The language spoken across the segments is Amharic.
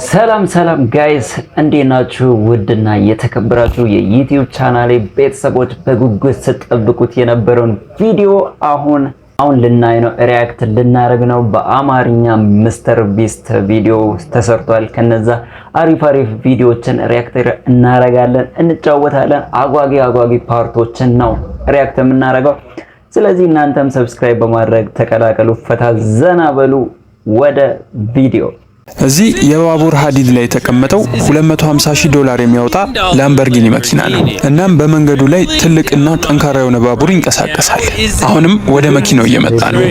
ሰላም ጋይስ እንዴት ናችሁ? ውድና የተከበራችሁ የዩቲዩብ ቻናሌ ቤተሰቦች በጉጉት ስትጠብቁት የነበረውን ቪዲዮ አሁን ልናይ ነው፣ ሪአክት ልናደርግ ነው። በአማርኛ ሚስተር ቢስት ቪዲዮ ተሰርቷል። ከነዛ አሪፍ ቪዲዮዎችን ሪአክት እናደርጋለን፣ እንጫወታለን። አጓጊ ፓርቶችን ነው ሪአክት የምናደርገው። ስለዚህ እናንተም ሰብስክራይብ በማድረግ ተቀላቀሉ፣ ፈታ ዘና በሉ። ወደ ቪዲዮ እዚህ የባቡር ሀዲድ ላይ የተቀመጠው $250,000 የሚያወጣ ላምበርጊኒ መኪና ነው። እናም በመንገዱ ላይ ትልቅና ጠንካራ የሆነ ባቡር ይንቀሳቀሳል። አሁንም ወደ መኪናው እየመጣ ነው።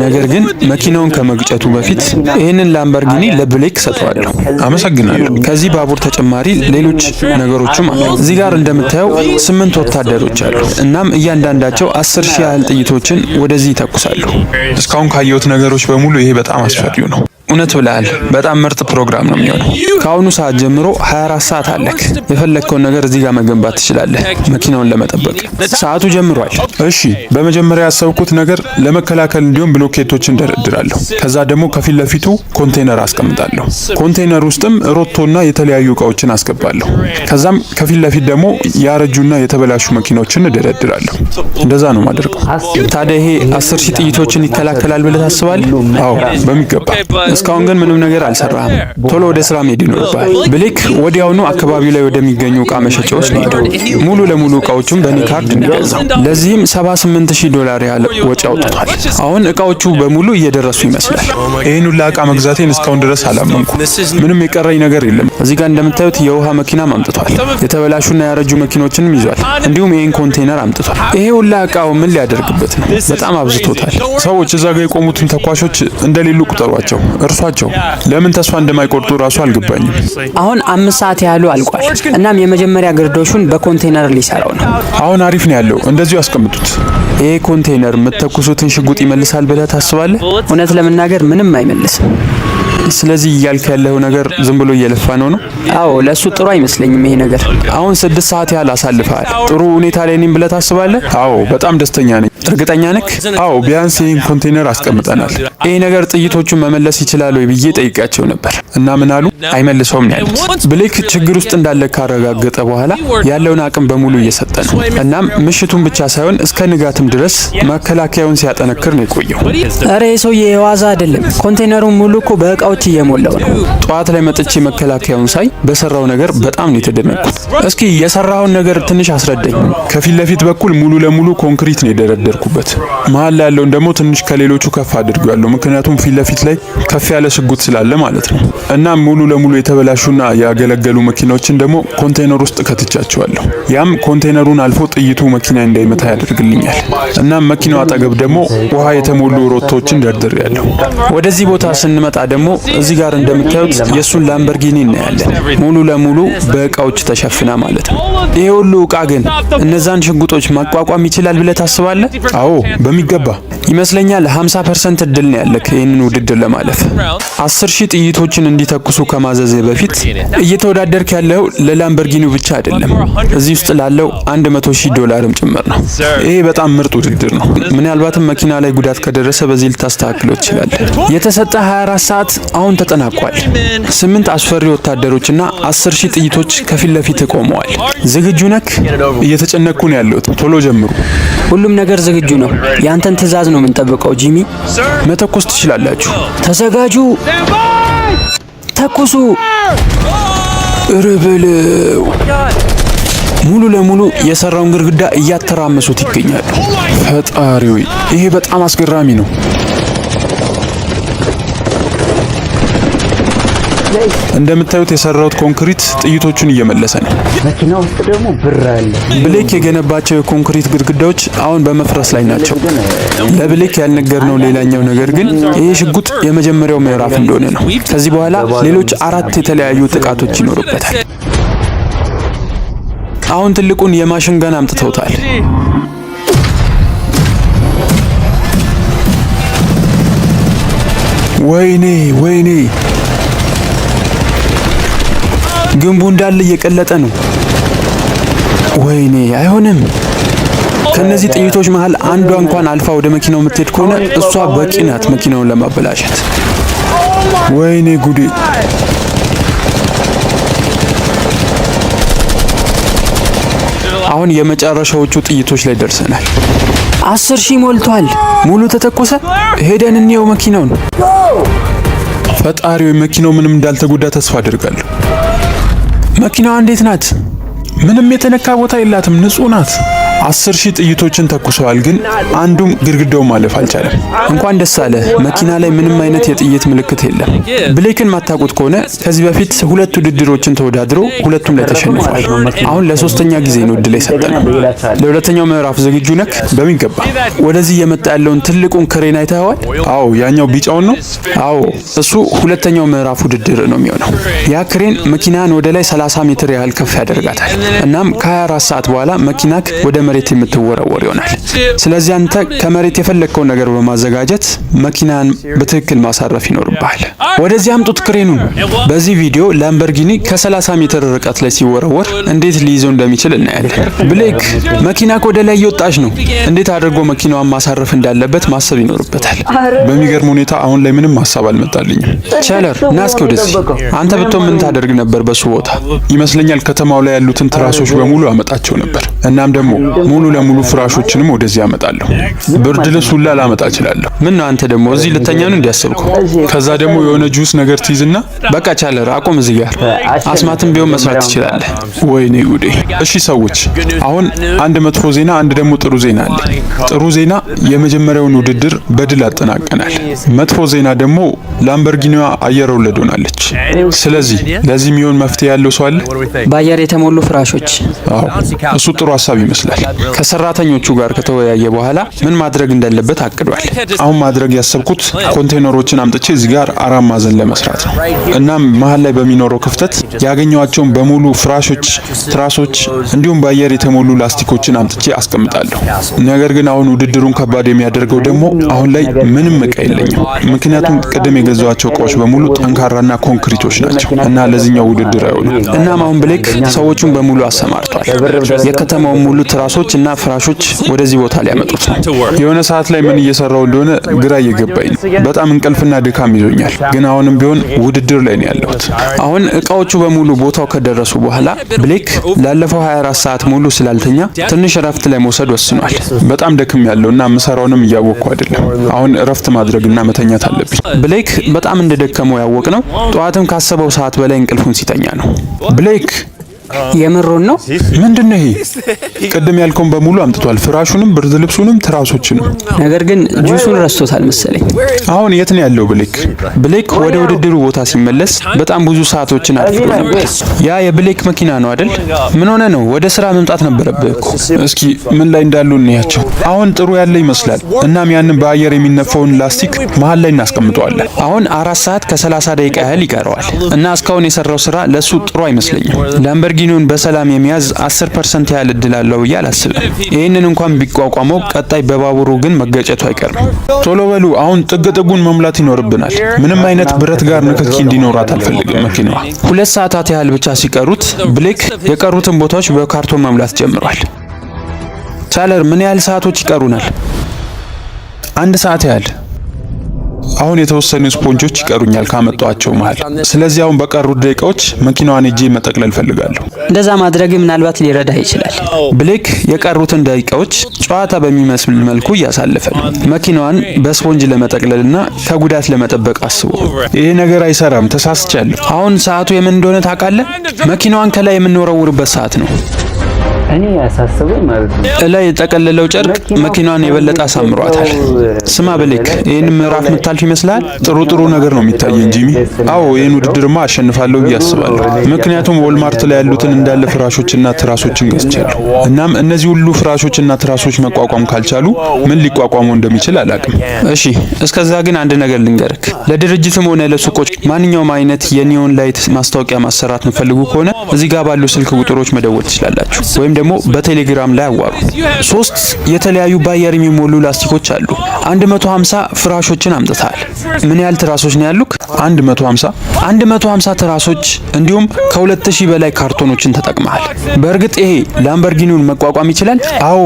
ነገር ግን መኪናውን ከመግጨቱ በፊት ይህንን ላምበርጊኒ ለብሌክ ሰጥቷለሁ። አመሰግናለሁ። ከዚህ ባቡር ተጨማሪ ሌሎች ነገሮችም አሉ። እዚህ ጋር እንደምታየው 8 ወታደሮች አሉ። እናም እያንዳንዳቸው 10,000 ያህል ጥይቶችን ወደዚህ ይተኩሳሉ። እስካሁን ካየሁት ነገሮች በሙሉ ይሄ በጣም አስፈሪው ነው። እውነት ብለሃል። በጣም ምርጥ ፕሮግራም ነው የሚሆነው። ከአሁኑ ሰዓት ጀምሮ 24 ሰዓት አለክ። የፈለግከውን ነገር እዚህ ጋር መገንባት ትችላለህ፣ መኪናውን ለመጠበቅ። ሰዓቱ ጀምሯል። እሺ፣ በመጀመሪያ ያሰብኩት ነገር ለመከላከል እንዲሆን ብሎኬቶችን ደረድራለሁ። ከዛ ደግሞ ከፊት ለፊቱ ኮንቴነር አስቀምጣለሁ። ኮንቴነር ውስጥም ሮቶና የተለያዩ እቃዎችን አስገባለሁ። ከዛም ከፊት ለፊት ደግሞ ያረጁና የተበላሹ መኪናዎችን ደረድራለሁ። እንደዛ ነው ማድረገው። ታዲያ ይሄ 10,000 ጥይቶችን ይከላከላል ብለህ ታስባለህ? አዎ፣ በሚገባ። እስካሁን ግን ምንም ነገር አልሰራም። ቶሎ ወደ ስራ መሄድ ይኖርብሃል። ብሌክ ወዲያውኑ አካባቢው ላይ ወደሚገኙ እቃ መሸጫዎች ነው ሄደው ሙሉ ለሙሉ እቃዎቹን በኔ ካርድ እንገዛው። ለዚህም $78,000 ያህል ወጪ አውጥቷል። አሁን እቃዎቹ በሙሉ እየደረሱ ይመስላል። ይሄን ሁሉ እቃ መግዛቴን እስካሁን ድረስ አላመንኩም። ምንም የቀረኝ ነገር የለም። እዚህ ጋር እንደምታዩት የውሃ መኪናም አምጥቷል። የተበላሹና ያረጁ መኪኖችንም ይዟል። እንዲሁም ይሄን ኮንቴነር አምጥቷል። ይሄ ሁሉ እቃው ምን ሊያደርግበት ነው? በጣም አብዝቶታል። ሰዎች እዛ ጋር የቆሙትን ተኳሾች እንደሌሉ ቁጠሯቸው፣ እርሷቸው። ለምን ተስፋ እንደማይቆርጡ ራሱ አልገባኝም። አሁን 5 ሰዓት ያህሉ አልቋል። እናም የመጀመሪያ ግርዶሹን በኮንቴነር ሊሰራው ነው። አሁን አሪፍ ነው ያለው። እንደዚሁ ያስቀምጡት። ይሄ ኮንቴነር የምትተኩሱትን ሽጉጥ ይመልሳል ብለህ ታስባለህ? እውነት ለመናገር ምንም አይመልስም። ስለዚህ እያልክ ያለው ነገር ዝም ብሎ እየለፋ ነው? አዎ፣ ለሱ ጥሩ አይመስለኝም ይሄ ነገር። አሁን 6 ሰዓት ያህል አሳልፈሃል። ጥሩ ሁኔታ ላይ ነኝ ብለህ ታስባለህ? አዎ፣ በጣም ደስተኛ ነኝ። እርግጠኛ ነህ? አዎ፣ ቢያንስ ይህን ኮንቴነር አስቀምጠናል። ይሄ ነገር ጥይቶቹን መመለስ ይችላል ወይ ብዬ ጠይቃቸው ነበር እና ምን አሉ? አይመልሰውም ነው ያሉት። ብሌክ ችግር ውስጥ እንዳለ ካረጋገጠ በኋላ ያለውን አቅም በሙሉ እየሰጠ ነው። እናም ምሽቱን ብቻ ሳይሆን እስከ ንጋትም ድረስ መከላከያውን ሲያጠነክር ነው የቆየው። ኧረ ሰውዬ የዋዛ አይደለም። ኮንቴነሩን ሙሉ እኮ በእቃዎች እየሞላው ነው። ጠዋት ላይ መጥቼ መከላከያውን ሳይ በሰራው ነገር በጣም ነው የተደነቅኩት። እስኪ የሰራውን ነገር ትንሽ አስረዳኝ። ከፊት ለፊት በኩል ሙሉ ለሙሉ ኮንክሪት ነው የደረደርኩበት። መሀል ላይ ያለውን ደግሞ ትንሽ ከሌሎቹ ከፍ አድርጌዋለሁ፣ ምክንያቱም ፊት ለፊት ላይ ከፍ ያለ ሽጉጥ ስላለ ማለት ነው። እና ሙሉ ለሙሉ የተበላሹና ያገለገሉ መኪናዎችን ደግሞ ኮንቴነር ውስጥ ከትቻቸዋለሁ። ያም ኮንቴነሩን አልፎ ጥይቱ መኪና እንዳይመታ ያደርግልኛል። እና መኪናው አጠገብ ደግሞ ውሃ የተሞሉ ሮቶዎችን ደርድሬያለሁ። ወደዚህ ቦታ ስንመጣ ደግሞ እዚህ ጋር እንደምታዩት የሱን ላምበርጊኒ እናያለን። ሙሉ ለሙሉ በእቃዎች ተሸፍና ማለት ነው። ይሄ ሁሉ እቃ ግን እነዛን ሽጉጦች ማቋቋም ይችላል ብለህ ታስባለህ? አዎ፣ በሚገባ ይመስለኛል። 50% እድል ነው ያለክ ይሄንን ውድድር ለማለፍ። 10,000 ጥይቶችን እንዲተኩሱ ከማዘዝ በፊት እየተወዳደርክ ያለው ለላምበርጊኒው ብቻ አይደለም፣ እዚህ ውስጥ ላለው $100,000 ጭምር ነው። ይሄ በጣም ምርጥ ውድድር ነው። ምናልባትም መኪና ላይ ጉዳት ከደረሰ በዚህ ልታስተካክለው ትችላለህ። የተሰጠ 24 ሰዓት አሁን ተጠናቋል። 8 አስፈሪ ወታደሮችና 10,000 ጥይቶች ከፊት ለፊት ቆመዋል። ዝግጁ ነክ? እየተጨነቅኩ ነው ያለሁት። ቶሎ ጀምሩ። ሁሉም ነገር ዝግጁ ነው። ያንተን ትዕዛዝ ነው የምንጠብቀው። ጂሚ፣ መተኮስ ትችላላችሁ። ተዘጋጁ፣ ተኩሱ። እርብለው ሙሉ ለሙሉ የሰራውን ግድግዳ እያተራመሱት ይገኛሉ። ፈጣሪው፣ ይሄ በጣም አስገራሚ ነው። እንደምታዩት የሰራውት ኮንክሪት ጥይቶቹን እየመለሰ ነው። መኪና ውስጥ ደግሞ ብር አለ። ብሌክ የገነባቸው የኮንክሪት ግድግዳዎች አሁን በመፍረስ ላይ ናቸው። ለብሌክ ያልነገርነው ሌላኛው ነገር ግን ይሄ ሽጉጥ የመጀመሪያው ምዕራፍ እንደሆነ ነው። ከዚህ በኋላ ሌሎች 4 የተለያዩ ጥቃቶች ይኖሩበታል። አሁን ትልቁን የማሽን ገን አምጥተውታል። ወይኔ ግንቡ እንዳለ እየቀለጠ ነው። ወይኔ አይሆንም። ከነዚህ ጥይቶች መሃል አንዷ እንኳን አልፋ ወደ መኪናው የምትሄድ ከሆነ እሷ በቂ ናት መኪናውን ለማበላሸት። ወይኔ ጉዴ! አሁን የመጨረሻዎቹ ጥይቶች ላይ ደርሰናል። 10,000 ሞልቷል። ሙሉ ተተኮሰ። ሄደን እንየው መኪናውን። ፈጣሪው መኪናው ምንም እንዳልተጎዳ ተስፋ አድርጋለሁ። መኪናዋ እንዴት ናት? ምንም የተነካ ቦታ የላትም፣ ንጹህ ናት። 10,000 ጥይቶችን ተኩሰዋል፣ ግን አንዱም ግድግዳው ማለፍ አልቻለም። እንኳን ደስ አለ። መኪና ላይ ምንም አይነት የጥይት ምልክት የለም። ብሌክን ማታውቁት ከሆነ ከዚህ በፊት 2 ውድድሮችን ተወዳድሮ ሁለቱም ላይ ተሸንፏል። አሁን ለሶስተኛ ጊዜ ነው እድል የሰጠነው። ለሁለተኛው ምዕራፍ ዝግጁ ነክ? በሚገባ። ወደዚህ የመጣ ያለውን ትልቁን ክሬን አይተኸዋል? አዎ፣ ያኛው ቢጫውን ነው። አዎ፣ እሱ ሁለተኛው ምዕራፍ ውድድር ነው የሚሆነው። ያ ክሬን መኪናን ወደ ላይ 30 ሜትር ያህል ከፍ ያደርጋታል። እናም ከ24 ሰዓት በኋላ መኪናክ ወደ መሬት የምትወረወር ይሆናል። ስለዚህ አንተ ከመሬት የፈለግከውን ነገር በማዘጋጀት መኪናን በትክክል ማሳረፍ ይኖርብሃል። ወደዚህ አምጡት ክሬኑን። በዚህ ቪዲዮ ላምበርጊኒ ከ30 ሜትር ርቀት ላይ ሲወረወር እንዴት ሊይዘው እንደሚችል እናያለን። ብሌክ መኪናክ ወደ ላይ እየወጣች ነው። እንዴት አድርጎ መኪናዋን ማሳረፍ እንዳለበት ማሰብ ይኖርበታል። በሚገርም ሁኔታ አሁን ላይ ምንም ሀሳብ አልመጣልኝም። ቻለር ና እስኪ ወደዚህ። አንተ ብትሆን ምን ታደርግ ነበር በሱ ቦታ? ይመስለኛል ከተማው ላይ ያሉትን ትራሶች በሙሉ አመጣቸው ነበር። እናም ደግሞ ሙሉ ለሙሉ ፍራሾችንም ወደዚህ አመጣለሁ። ብርድ ልብስ ሁላ ላመጣ እችላለሁ። ምን ነው አንተ ደግሞ እዚህ ልተኛ ነው እንዲያስብከው? ከዛ ደግሞ የሆነ ጁስ ነገር ትይዝና በቃ ቻለር አቆም፣ እዚህ ጋር አስማትም ቢሆን መስራት ትችላለህ። ወይኔ ጉዴ። እሺ ሰዎች፣ አሁን አንድ መጥፎ ዜና፣ አንድ ደግሞ ጥሩ ዜና አለ። ጥሩ ዜና የመጀመሪያውን ውድድር በድል አጠናቀናል። መጥፎ ዜና ደግሞ ላምበርጊኒዋ አየር ወለድ ሆናለች። ስለዚህ ለዚህ የሚሆን መፍትሄ ያለው ሰው አለ? በአየር የተሞሉ ፍራሾች። አዎ፣ እሱ ጥሩ ሀሳብ ይመስላል። ከሰራተኞቹ ጋር ከተወያየ በኋላ ምን ማድረግ እንዳለበት አቅዷል። አሁን ማድረግ ያሰብኩት ኮንቴነሮችን አምጥቼ እዚህ ጋር 4 ማዕዘን ለመስራት ነው። እናም መሀል ላይ በሚኖረው ክፍተት ያገኘዋቸውን በሙሉ ፍራሾች፣ ትራሶች እንዲሁም በአየር የተሞሉ ላስቲኮችን አምጥቼ አስቀምጣለሁ። ነገር ግን አሁን ውድድሩን ከባድ የሚያደርገው ደግሞ አሁን ላይ ምንም እቃ የለኝም። ምክንያቱም ቅድም የገዛዋቸው እቃዎች በሙሉ ጠንካራና ኮንክሪቶች ናቸው እና ለዚህኛው ውድድር አይሆኑ። እናም አሁን ብሌክ ሰዎቹን በሙሉ አሰማርቷል። የከተማውን ሙሉ ትራሶች እና ፍራሾች ወደዚህ ቦታ ሊያመጡት ነው። የሆነ ሰዓት ላይ ምን እየሰራው እንደሆነ ግራ እየገባኝ ነው። በጣም እንቅልፍና ድካም ይዞኛል፣ ግን አሁንም ቢሆን ውድድር ላይ ነው ያለሁት። አሁን እቃዎቹ በሙሉ ቦታው ከደረሱ በኋላ ብሌክ ላለፈው 24 ሰዓት ሙሉ ስላልተኛ ትንሽ እረፍት ላይ መውሰድ ወስኗል። በጣም ደክም ያለውና ምሰራውንም እያወቅኩ አይደለም። አሁን እረፍት ማድረግና መተኛት አለብኝ። ብሌክ በጣም እንደደከመው ያወቅነው ጠዋትም ካሰበው ሰዓት በላይ እንቅልፉን ሲተኛ ነው። ብሌክ የምሮን ነው? ምንድነው ይሄ? ቅድም ያልከውን በሙሉ አምጥቷል። ፍራሹንም፣ ብርድ ልብሱንም፣ ትራሶችንም። ነገር ግን ጁሱን ረስቶታል መሰለኝ። አሁን የት ነው ያለው ብሌክ? ብሌክ ወደ ውድድሩ ቦታ ሲመለስ በጣም ብዙ ሰዓቶችን አርፍዶ ነበር። ያ የብሌክ መኪና ነው አይደል? ምን ሆነ ነው? ወደ ስራ መምጣት ነበረብህ እኮ። እስኪ ምን ላይ እንዳሉ እንያቸው። አሁን ጥሩ ያለ ይመስላል። እናም ያንን በአየር የሚነፋውን ላስቲክ መሀል ላይ እናስቀምጠዋለን። አሁን 4 ሰዓት ከ30 ደቂቃ ያህል ይቀረዋል እና እስካሁን የሰራው ስራ ለሱ ጥሩ አይመስለኝም። ላምበርጊኒውን በሰላም የሚያዝ 10% ያህል እድል አለው ብዬ አላስብም። ይህንን እንኳን ቢቋቋመው ቀጣይ በባቡሩ ግን መገጨቱ አይቀርም። ቶሎ በሉ፣ አሁን ጥጉን መሙላት ይኖርብናል። ምንም አይነት ብረት ጋር ንክኪ እንዲኖራት አልፈልግም መኪናዋ። 2 ሰዓታት ያህል ብቻ ሲቀሩት ብሌክ የቀሩትን ቦታዎች በካርቶን መሙላት ጀምሯል። ቻለር ምን ያህል ሰዓቶች ይቀሩናል? 1 ሰዓት ያህል። አሁን የተወሰኑ ስፖንጆች ይቀሩኛል ካመጣቸው መሃል። ስለዚህ አሁን በቀሩት ደቂቃዎች መኪናዋን እጄ መጠቅለል ፈልጋለሁ። እንደዛ ማድረግ ምናልባት ሊረዳ ይችላል። ብሌክ የቀሩትን ደቂቃዎች ጨዋታ በሚመስል መልኩ እያሳለፈ ነው። መኪናዋን በስፖንጅ ለመጠቅለልና ከጉዳት ለመጠበቅ አስቦ። ይሄ ነገር አይሰራም፣ ተሳስቻለሁ። አሁን ሰዓቱ የምን እንደሆነ ታውቃለህ? መኪናዋን ከላይ የምንወረውርበት ሰዓት ነው። እኔ ያሳስበኝ ማለት ነው እላይ የጠቀለለው ጨርቅ መኪናዋን የበለጠ አሳምሯታል። ስማ ብሌክ፣ ይሄን ምዕራፍ ምታልፍ ይመስላል? ጥሩ ነገር ነው የሚታየኝ ጂሚ። አዎ ይሄን ውድድርማ አሸንፋለሁ ብዬ አስባለሁ። ምክንያቱም ዎልማርት ላይ ያሉትን እንዳለ ፍራሾችና ትራሶችን ገዝቻለሁ። እናም እነዚህ ሁሉ ፍራሾችና ትራሶች መቋቋም ካልቻሉ ምን ሊቋቋሙ እንደሚችል አላውቅም። እሺ እስከዛ ግን አንድ ነገር ልንገርክ። ለድርጅትም ሆነ ለሱቆች ማንኛውም አይነት የኒዮን ላይት ማስታወቂያ ማሰራት የምትፈልጉ ከሆነ እዚህ ጋር ባሉ ስልክ ቁጥሮች መደወል ትችላላችሁ፣ ወይም ደግሞ በቴሌግራም ላይ አዋሩ። 3 የተለያዩ በአየር የሚሞሉ ላስቲኮች አሉ። 150 ፍራሾችን አምጥተሃል። ምን ያህል ትራሶች ነው ያሉክ? 150 ትራሶች እንዲሁም ከ2000 በላይ ካርቶኖችን ተጠቅመሃል። በእርግጥ ይሄ ላምበርጊኒውን መቋቋም ይችላል? አዎ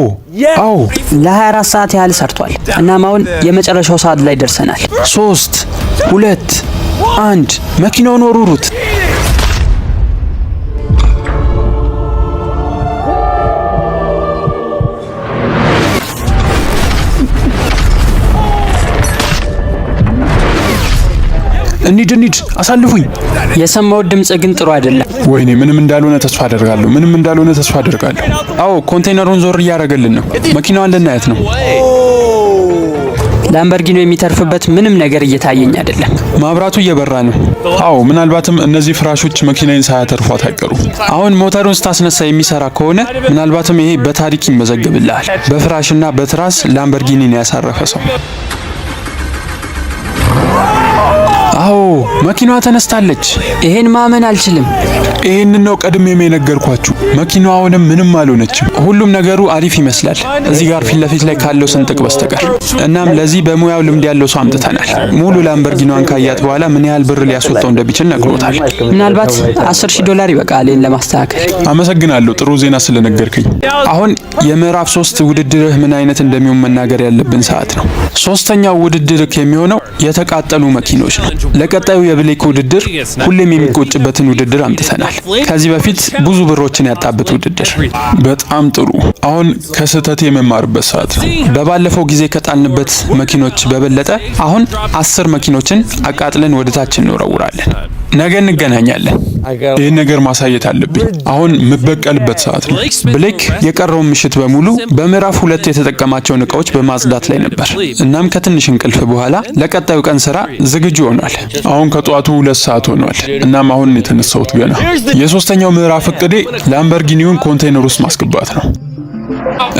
ለ24 ሰዓት ያህል ሰርቷል። እናም አሁን የመጨረሻው ሰዓት ላይ ደርሰናል። 3 2 1 መኪናውን ወሩሩት። እንሂድ አሳልፉኝ። የሰማው ድምጽ ግን ጥሩ አይደለም። ወይኔ ምንም እንዳልሆነ ተስፋ አደርጋለሁ። አዎ ኮንቴነሩን ዞር እያደረገልን ነው። መኪናዋን ልናያት ነው። ላምበርጊኒ የሚተርፍበት ምንም ነገር እየታየኝ አይደለም። ማብራቱ እየበራ ነው። አዎ ምናልባትም እነዚህ ፍራሾች መኪናዬን ሳያተርፏት አይቀሩም። አሁን ሞተሩን ስታስነሳ የሚሰራ ከሆነ ምናልባትም ይሄ በታሪክ ይመዘግብልሃል። በፍራሽና በትራስ ላምበርጊኒን ያሳረፈ ሰው። አዎ መኪናዋ ተነስታለች። ይሄን ማመን አልችልም። ይሄንን ነው ቀድሜም የነገርኳችሁ። መኪናዋ አሁንም ምንም አልሆነችም። ሁሉም ነገሩ አሪፍ ይመስላል እዚህ ጋር ፊት ለፊት ላይ ካለው ስንጥቅ በስተቀር። እናም ለዚህ በሙያው ልምድ ያለው ሰው አምጥተናል። ሙሉ ላምበርጊኒዋን ካያት በኋላ ምን ያህል ብር ሊያስወጣው እንደሚችል ነግሮታል። ምናልባት $10,000 ይበቃል ይሄን ለማስተካከል። አመሰግናለሁ ጥሩ ዜና ስለነገርከኝ። አሁን የምዕራፍ 3 ውድድርህ ምን አይነት እንደሚሆን መናገር ያለብን ሰዓት ነው። ሶስተኛው ውድድርህ የሚሆነው የተቃጠሉ መኪኖች ነው። ለቀጣዩ የብሌክ ውድድር ሁሌም የሚቆጭበትን ውድድር አምጥተናል። ከዚህ በፊት ብዙ ብሮችን ያጣበት ውድድር። በጣም ጥሩ። አሁን ከስህተት የመማርበት ሰዓት ነው። በባለፈው ጊዜ ከጣልንበት መኪኖች በበለጠ አሁን 10 መኪኖችን አቃጥለን ወደታች እንወረውራለን። ነገ እንገናኛለን። ይህን ነገር ማሳየት አለብኝ። አሁን የምበቀልበት ሰዓት ነው። ብሌክ የቀረውን ምሽት በሙሉ በምዕራፍ 2 የተጠቀማቸውን እቃዎች በማጽዳት ላይ ነበር። እናም ከትንሽ እንቅልፍ በኋላ ለቀጣዩ ቀን ስራ ዝግጁ ሆኗል። አሁን ከጠዋቱ 2 ሰዓት ሆኗል። እናም አሁን የተነሳሁት ገና። የሶስተኛው ምዕራፍ እቅዴ ላምበርጊኒውን ኮንቴነር ውስጥ ማስገባት ነው።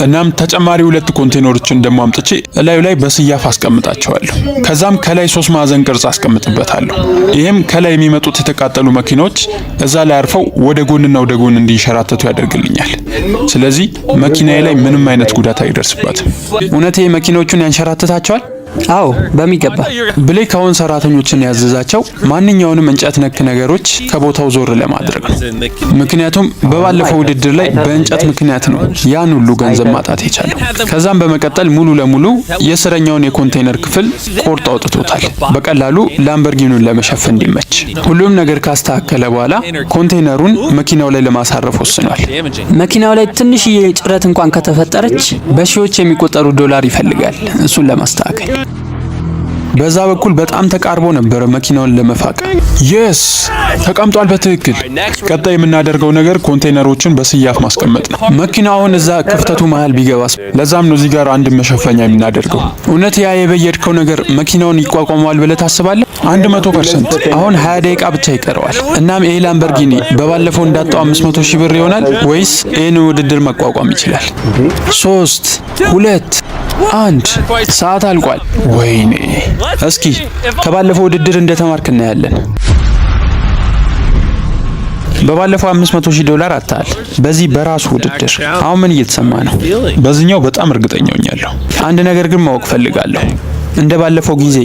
እናም ተጨማሪ 2 ኮንቴነሮችን ደሞ አምጥቼ እላዩ ላይ በስያፍ አስቀምጣቸዋለሁ። ከዛም ከላይ 3 ማዕዘን ቅርጽ አስቀምጥበታለሁ። ይሄም ከላይ የሚመጡት የተቃጠሉ መኪኖች እዛ ላይ አርፈው ወደ ጎንና ወደ ጎን እንዲንሸራተቱ ያደርግልኛል። ስለዚህ መኪናዬ ላይ ምንም አይነት ጉዳት አይደርስባትም። እውነቴ መኪኖቹን ያንሸራተታቸዋል? አዎ በሚገባ። ብሌክ አሁን ሰራተኞችን ያዘዛቸው ማንኛውንም እንጨት ነክ ነገሮች ከቦታው ዞር ለማድረግ ነው። ምክንያቱም በባለፈው ውድድር ላይ በእንጨት ምክንያት ነው ያን ሁሉ ገንዘብ ማጣት የቻለው። ከዛም በመቀጠል ሙሉ ለሙሉ የስረኛውን የኮንቴነር ክፍል ቆርጦ አውጥቶታል፣ በቀላሉ ላምበርጊኒውን ለመሸፈን እንዲመች። ሁሉም ነገር ካስተካከለ በኋላ ኮንቴነሩን መኪናው ላይ ለማሳረፍ ወስኗል። መኪናው ላይ ትንሽዬ ጭረት እንኳን ከተፈጠረች በሺዎች የሚቆጠሩ ዶላር ይፈልጋል እሱን ለማስተካከል። በዛ በኩል በጣም ተቃርቦ ነበር መኪናውን ለመፋቅ። የስ ተቀምጧል በትክክል። ቀጣይ የምናደርገው ነገር ኮንቴነሮችን በስያፍ ማስቀመጥ ነው። መኪናውን እዛ ክፍተቱ መሃል ቢገባስ? ለዛም ነው እዚህ ጋር አንድ መሸፈኛ የምናደርገው። እውነት ያ የበየድከው ነገር መኪናውን ይቋቋመዋል ብለህ ታስባለህ? 100%። አሁን 20 ደቂቃ ብቻ ይቀረዋል። እናም ይሄ ላምበርጊኒ በባለፈው እንዳጣው 500,000 ብር ይሆናል ወይስ ይሄን ውድድር መቋቋም ይችላል? 3 2 1 ሰዓት አልቋል። ወይኔ እስኪ ከባለፈው ውድድር እንደተማርክ እናያለን። በባለፈው $500,000 አጣል። በዚህ በራሱ ውድድር አሁን ምን እየተሰማ ነው? በዚህኛው በጣም እርግጠኛ ሆኛለሁ። አንድ ነገር ግን ማወቅ ፈልጋለሁ። እንደ ባለፈው ጊዜ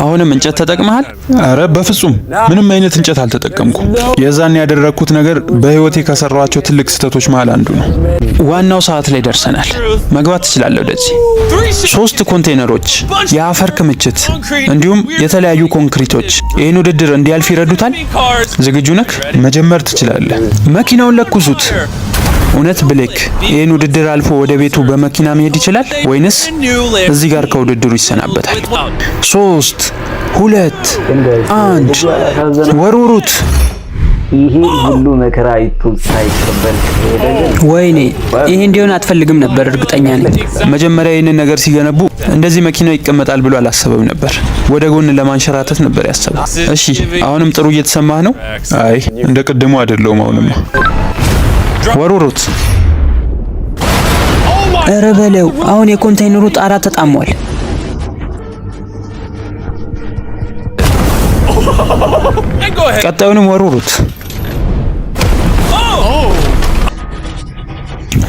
አሁንም እንጨት ተጠቅመሃል? አረ በፍጹም ምንም አይነት እንጨት አልተጠቀምኩም። የዛን ያደረኩት ነገር በህይወቴ ከሰራኋቸው ትልቅ ስህተቶች መሃል አንዱ ነው። ዋናው ሰዓት ላይ ደርሰናል። መግባት ትችላለህ ወደዚህ። 3 ኮንቴነሮች፣ የአፈር ክምችት እንዲሁም የተለያዩ ኮንክሪቶች ይህን ውድድር እንዲያልፍ ይረዱታል። ዝግጁ ነህ? መጀመር ትችላለህ። መኪናውን ለኩሱት። እውነት ብሌክ ይህን ውድድር አልፎ ወደ ቤቱ በመኪና መሄድ ይችላል ወይንስ እዚህ ጋር ከውድድሩ ይሰናበታል? 3 2 1 ወሩሩት። ይሄ ሁሉ መከራ አይቶ ሳይቀበል ወይኔ ይሄ እንዲሆን አትፈልግም ነበር? እርግጠኛ ነኝ። መጀመሪያ ይህንን ነገር ሲገነቡ እንደዚህ መኪናው ይቀመጣል ብሎ አላሰበም ነበር። ወደ ጎን ለማንሸራተት ነበር ያሰበው። እሺ አሁንም ጥሩ እየተሰማህ ነው? አይ እንደ ቅድሙ አይደለም። አሁንማ ወሩሩት። ኧረ በለው አሁን የኮንቴይነሩ ጣራ ተጣሟል። ቀጣዩንም ወሩሩት።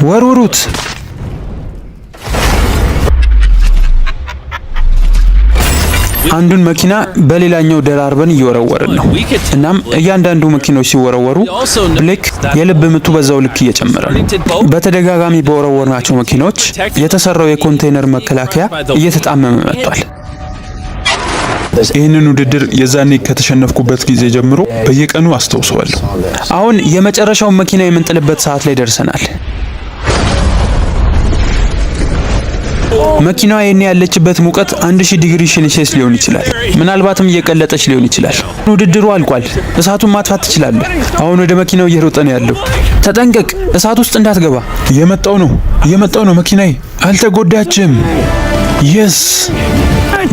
ወሩሩት። አንዱን መኪና በሌላኛው ደራርበን እየወረወርን ነው። እናም እያንዳንዱ መኪኖች ሲወረወሩ ብሌክ የልብ ምቱ በዛው ልክ እየጨመረ ነው። በተደጋጋሚ በወረወርናቸው መኪኖች የተሰራው የኮንቴነር መከላከያ እየተጣመመ መጥቷል። ይህንን ውድድር የዛኔ ከተሸነፍኩበት ጊዜ ጀምሮ በየቀኑ አስታውሰዋለሁ። አሁን የመጨረሻውን መኪና የምንጥልበት ሰዓት ላይ ደርሰናል። መኪናዋ የኔ ያለችበት ሙቀት 1000 ዲግሪ ሴልሺየስ ሊሆን ይችላል። ምናልባትም እየቀለጠች ሊሆን ይችላል። ውድድሩ አልቋል። እሳቱን ማጥፋት ትችላለህ። አሁን ወደ መኪናው እየሮጠ ነው ያለው። ተጠንቀቅ፣ እሳት ውስጥ እንዳትገባ። እየመጣው ነው መኪናዬ። አልተጎዳችም። የስ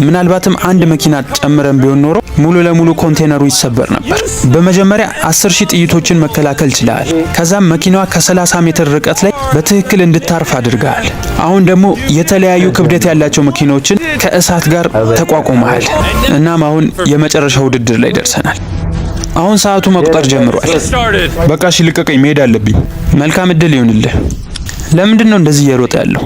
ምናልባትም አንድ መኪና ጨምረን ቢሆን ኖሮ ሙሉ ለሙሉ ኮንቴነሩ ይሰበር ነበር። በመጀመሪያ 10000 ጥይቶችን መከላከል ችለሃል። ከዛም መኪናዋ ከ30 ሜትር ርቀት ላይ በትክክል እንድታርፍ አድርገሃል። አሁን ደግሞ የተለያዩ ክብደት ያላቸው መኪናዎችን ከእሳት ጋር ተቋቁመሃል። እናም አሁን የመጨረሻው ውድድር ላይ ደርሰናል። አሁን ሰዓቱ መቁጠር ጀምሯል። በቃ እሺ ልቀቀኝ፣ መሄድ አለብኝ። መልካም እድል ይሁንልህ። ለምንድን ነው እንደዚህ እየሮጠ ያለው?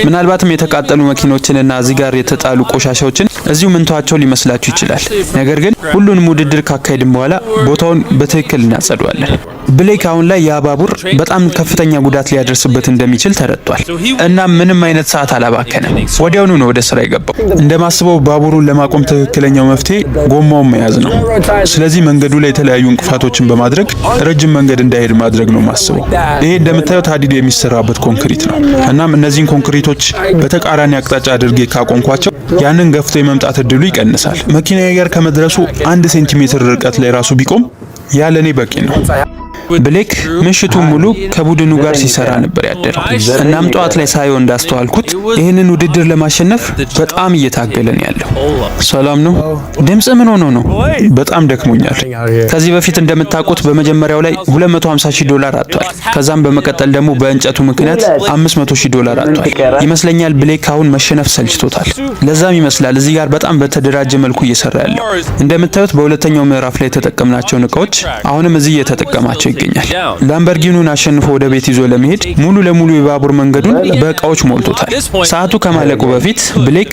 ምናልባትም የተቃጠሉ መኪኖችንና እዚህ ጋር የተጣሉ ቆሻሻዎችን እዚሁ ምንተዋቸው ሊመስላችሁ ይችላል። ነገር ግን ሁሉንም ውድድር ካካሄድን በኋላ ቦታውን በትክክል እናጸደዋለን። ብሌክ አሁን ላይ ያ ባቡር በጣም ከፍተኛ ጉዳት ሊያደርስበት እንደሚችል ተረድቷል እና ምንም አይነት ሰዓት አላባከነም። ወዲያውኑ ነው ወደ ስራ የገባው። እንደማስበው ባቡሩን ለማቆም ትክክለኛው መፍትሄ ጎማውን መያዝ ነው። ስለዚህ መንገዱ ላይ የተለያዩ እንቅፋቶችን በማድረግ ረጅም መንገድ እንዳይሄድ ማድረግ ነው ማስበው። ይሄ እንደምታዩት ሀዲድ የሚሰራበት ኮንክሪት ነው። እናም እነዚህን ኮንክሪቶች በተቃራኒ አቅጣጫ አድርጌ ካቆምኳቸው ያንን ገፍቶ የመምጣት እድሉ ይቀንሳል። መኪናዬ ጋር ከመድረሱ 1 ሴንቲሜትር ርቀት ላይ ራሱ ቢቆም ያለኔ በቂ ነው። ብሌክ ምሽቱን ሙሉ ከቡድኑ ጋር ሲሰራ ነበር ያደረው። እናም ጠዋት ላይ ሳየው እንዳስተዋልኩት ይህንን ውድድር ለማሸነፍ በጣም እየታገለ ነው ያለው። ሰላም ነው? ድምጽ ምን ሆኖ ነው? በጣም ደክሞኛል። ከዚህ በፊት እንደምታውቁት በመጀመሪያው ላይ $250,000 አጥቷል። ከዛም በመቀጠል ደግሞ በእንጨቱ ምክንያት $500,000 አጥቷል። ይመስለኛል ብሌክ አሁን መሸነፍ ሰልችቶታል። ለዛም ይመስላል እዚህ ጋር በጣም በተደራጀ መልኩ እየሰራ ያለው። እንደምታዩት በሁለተኛው ምዕራፍ ላይ የተጠቀምናቸውን እቃዎች አሁንም እዚህ እየተጠቀማቸው ይገኛል። ላምበርጊኒውን አሸንፎ ወደ ቤት ይዞ ለመሄድ ሙሉ ለሙሉ የባቡር መንገዱን በእቃዎች ሞልቶታል። ሰዓቱ ከማለቁ በፊት ብሌክ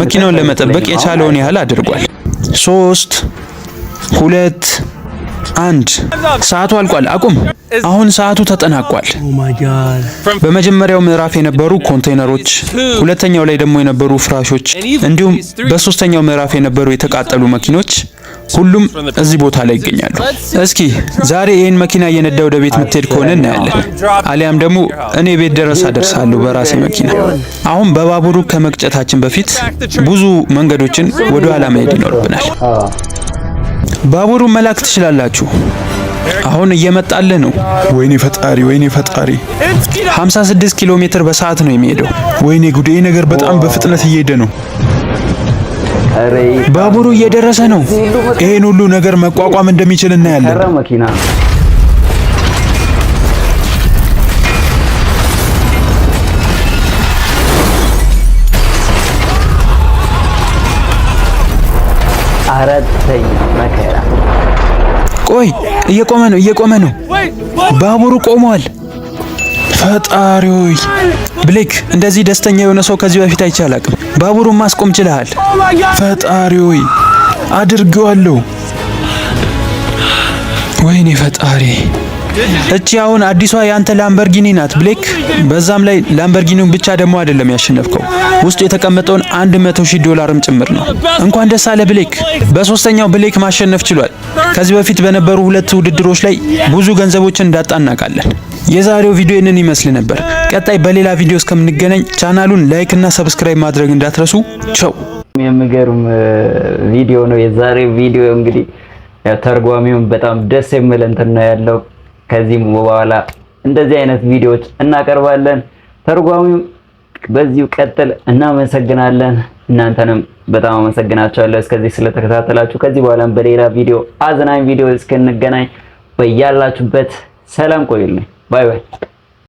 መኪናውን ለመጠበቅ የቻለውን ያህል አድርጓል። 3 2 1 ሰዓቱ አልቋል። አቁም። አሁን ሰዓቱ ተጠናቋል። በመጀመሪያው ምዕራፍ የነበሩ ኮንቴነሮች፣ ሁለተኛው ላይ ደግሞ የነበሩ ፍራሾች እንዲሁም በሶስተኛው ምዕራፍ የነበሩ የተቃጠሉ መኪኖች ሁሉም እዚህ ቦታ ላይ ይገኛሉ። እስኪ ዛሬ ይህን መኪና እየነዳ ወደ ቤት የምትሄድ ከሆነ እናያለን። አሊያም ደግሞ እኔ ቤት ድረስ አደርሳለሁ በራሴ መኪና። አሁን በባቡሩ ከመቅጨታችን በፊት ብዙ መንገዶችን ወደ ኋላ መሄድ ይኖርብናል። ባቡሩን መላክ ትችላላችሁ። አሁን እየመጣልህ ነው። ወይኔ ፈጣሪ 56 ኪሎ ሜትር በሰዓት ነው የሚሄደው። ወይኔ ጉዴ! ነገር በጣም በፍጥነት እየሄደ ነው። ባቡሩ እየደረሰ ነው። ይሄን ሁሉ ነገር መቋቋም እንደሚችል እናያለን። አራተኛ መከራ። ቆይ እየቆመ ነው። ባቡሩ ቆሟል። ፈጣሪ ሆይ! ብሌክ እንደዚህ ደስተኛ የሆነ ሰው ከዚህ በፊት አይቼ አላቅም። ባቡሩን ማስቆም ችለሃል። ፈጣሪ ሆይ! አድርገዋለሁ። ወይኔ ፈጣሪ! እቺ አሁን አዲሷ ያንተ ላምበርጊኒ ናት ብሌክ። በዛም ላይ ላምበርጊኒውን ብቻ ደግሞ አይደለም ያሸነፍከው፣ ውስጡ የተቀመጠውን $100,000 ጭምር ነው። እንኳን ደስ አለ ብሌክ። በሶስተኛው ብሌክ ማሸነፍ ችሏል። ከዚህ በፊት በነበሩ 2 ውድድሮች ላይ ብዙ ገንዘቦችን እንዳጣ እናውቃለን። የዛሬው ቪዲዮ ይህንን ይመስል ነበር። ቀጣይ በሌላ ቪዲዮ እስከምንገናኝ ቻናሉን ላይክ እና ሰብስክራይብ ማድረግ እንዳትረሱ። ቻው። የሚገርም ቪዲዮ ነው የዛሬው ቪዲዮ። እንግዲህ ተርጓሚውን በጣም ደስ የሚል እንትን ነው ያለው። ከዚህም በኋላ እንደዚህ አይነት ቪዲዮዎች እናቀርባለን። ተርጓሚው በዚሁ ቀጥል። እናመሰግናለን። እናንተንም በጣም አመሰግናችኋለሁ እስከዚህ ስለተከታተላችሁ። ከዚህ በኋላም በሌላ ቪዲዮ አዝናኝ ቪዲዮ እስክንገናኝ በያላችሁበት ሰላም ቆዩልኝ። ባይ ባይ።